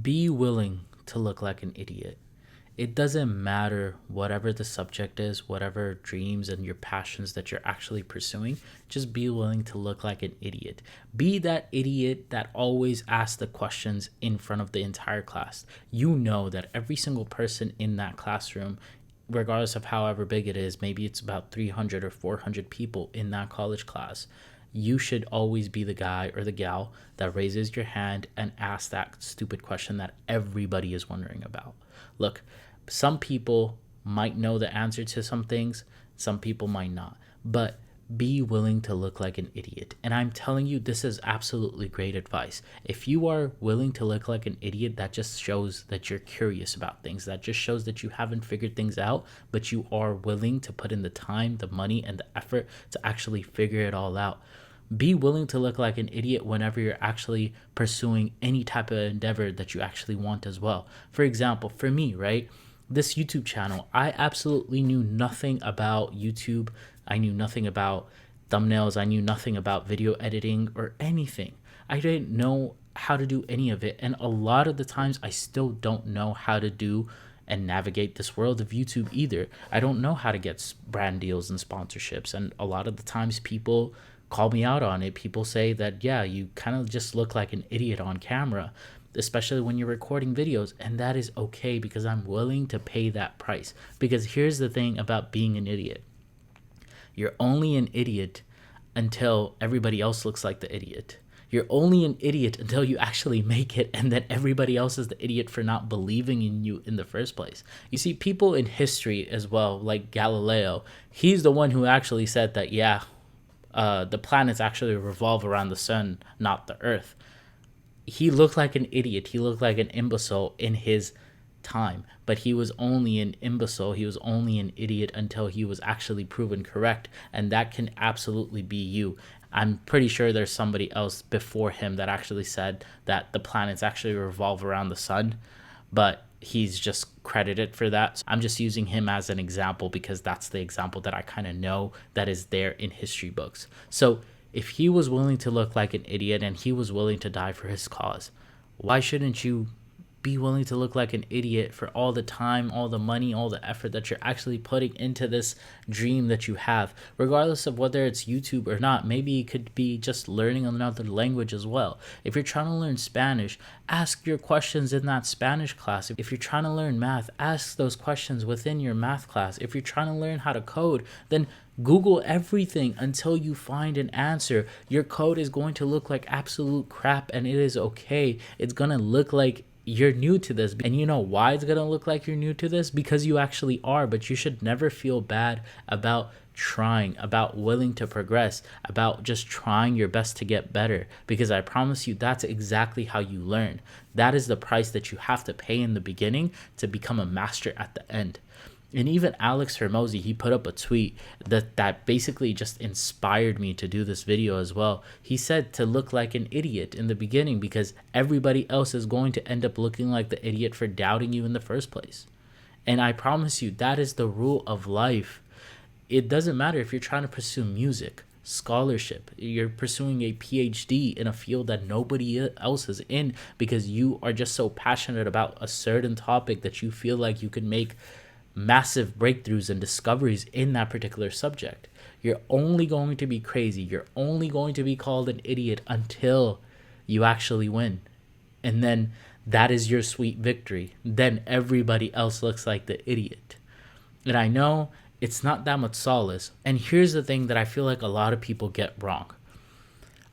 Be willing to look like an idiot. It doesn't matter whatever the subject is, whatever dreams and your passions that you're actually pursuing, just be willing to look like an idiot. Be that idiot that always asks the questions in front of the entire class. You know that every single person in that classroom, regardless of however big it is, maybe it's about 300 or 400 people in that college class, you should always be the guy or the gal that raises your hand and asks that stupid question that everybody is wondering about. Look, some people might know the answer to some things, some people might not, but be willing to look like an idiot. And I'm telling you, this is absolutely great advice. If you are willing to look like an idiot, that just shows that you're curious about things. That just shows that you haven't figured things out, but you are willing to put in the time, the money, and the effort to actually figure it all out. Be willing to look like an idiot whenever you're actually pursuing any type of endeavor that you actually want as well. For example, for me, right? This YouTube channel, I absolutely knew nothing about YouTube. I knew nothing about thumbnails. I knew nothing about video editing or anything. I didn't know how to do any of it. And a lot of the times, I still don't know how to do and navigate this world of YouTube either. I don't know how to get brand deals and sponsorships. And a lot of the times, people call me out on it. People say that, yeah, you kind of just look like an idiot on camera, especially when you're recording videos. And that is okay because I'm willing to pay that price. Because here's the thing about being an idiot. You're only an idiot until everybody else looks like the idiot. You're only an idiot until you actually make it, and then everybody else is the idiot for not believing in you in the first place. You see, people in history as well, like Galileo, he's the one who actually said that, yeah, the planets actually revolve around the sun, not the earth. He looked like an idiot. He looked like an imbecile in his time, but he was only an imbecile. He was only an idiot until he was actually proven correct. And that can absolutely be you. I'm pretty sure there's somebody else before him that actually said that the planets actually revolve around the sun, but he's just credited for that. So I'm just using him as an example because that's the example that I kind of know that is there in history books. So if he was willing to look like an idiot and he was willing to die for his cause, why shouldn't you be willing to look like an idiot for all the time, all the money, all the effort that you're actually putting into this dream that you have, regardless of whether it's YouTube or not? Maybe it could be just learning another language as well. If you're trying to learn Spanish, ask your questions in that Spanish class. If you're trying to learn math, ask those questions within your math class. If you're trying to learn how to code, then Google everything until you find an answer. Your code is going to look like absolute crap, and it is okay. It's going to look like you're new to this. And you know why it's going to look like you're new to this? Because you actually are. But you should never feel bad about trying, about willing to progress, about just trying your best to get better. Because I promise you, that's exactly how you learn. That is the price that you have to pay in the beginning to become a master at the end. And even Alex Hermosi, he put up a tweet that basically just inspired me to do this video as well. He said to look like an idiot in the beginning because everybody else is going to end up looking like the idiot for doubting you in the first place. And I promise you, that is the rule of life. It doesn't matter if you're trying to pursue music, scholarship, you're pursuing a PhD in a field that nobody else is in because you are just so passionate about a certain topic that you feel like you can make massive breakthroughs and discoveries in that particular subject. You're only going to be crazy. You're only going to be called an idiot until you actually win. And then that is your sweet victory. Then everybody else looks like the idiot. And I know it's not that much solace. And here's the thing that I feel like a lot of people get wrong.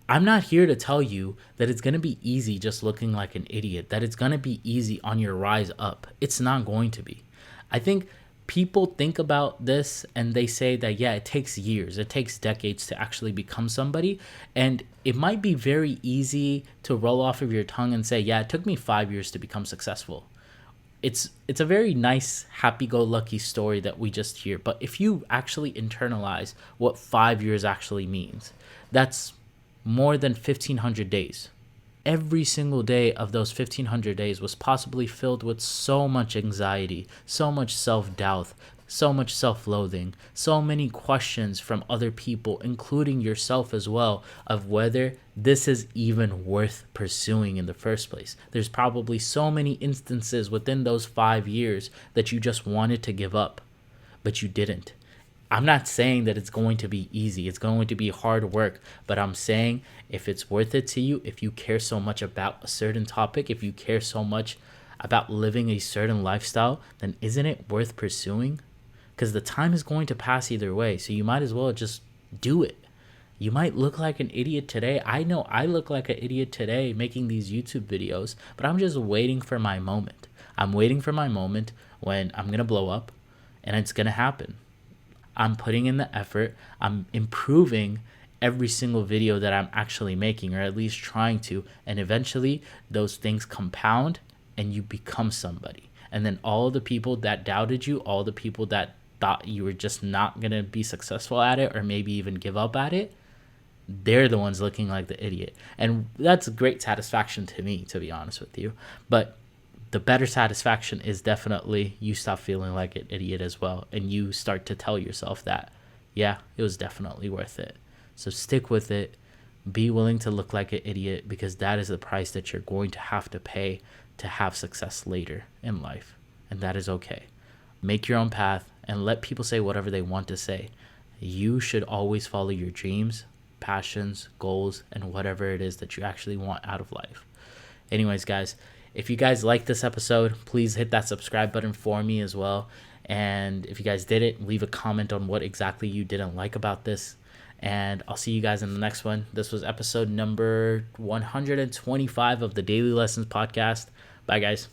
I'm not here to tell you that it's going to be easy just looking like an idiot, that it's going to be easy on your rise up. It's not going to be. I think people think about this and they say that, yeah, it takes years, it takes decades to actually become somebody. And it might be very easy to roll off of your tongue and say, yeah, it took me 5 years to become successful. It's a very nice, happy-go-lucky story that we just hear. But if you actually internalize what 5 years actually means, that's more than 1,500 days. Every single day of those 1,500 days was possibly filled with so much anxiety, so much self-doubt, so much self-loathing, so many questions from other people, including yourself as well, of whether this is even worth pursuing in the first place. There's probably so many instances within those 5 years that you just wanted to give up, but you didn't. I'm not saying that it's going to be easy. It's going to be hard work, but I'm saying if it's worth it to you, if you care so much about a certain topic, if you care so much about living a certain lifestyle, then isn't it worth pursuing? Because the time is going to pass either way, so you might as well just do it. You might look like an idiot today. I know I look like an idiot today making these YouTube videos, but I'm just waiting for my moment. I'm waiting for my moment when I'm going to blow up, and it's going to happen. I'm putting in the effort. I'm improving every single video that I'm actually making, or at least trying to. And eventually those things compound and you become somebody. And then all the people that doubted you, all the people that thought you were just not going to be successful at it, or maybe even give up at it, they're the ones looking like the idiot. And that's a great satisfaction to me, to be honest with you. But the better satisfaction is definitely you stop feeling like an idiot as well, and you start to tell yourself that, yeah, it was definitely worth it. So stick with it. Be willing to look like an idiot, because that is the price that you're going to have to pay to have success later in life, and that is okay. Make your own path and let people say whatever they want to say. You should always follow your dreams, passions, goals, and whatever it is that you actually want out of life. Anyways, guys, if you guys like this episode, please hit that subscribe button for me as well. And if you guys did it, leave a comment on what exactly you didn't like about this. And I'll see you guys in the next one. This was episode number 125 of the Daily Lessons Podcast. Bye, guys.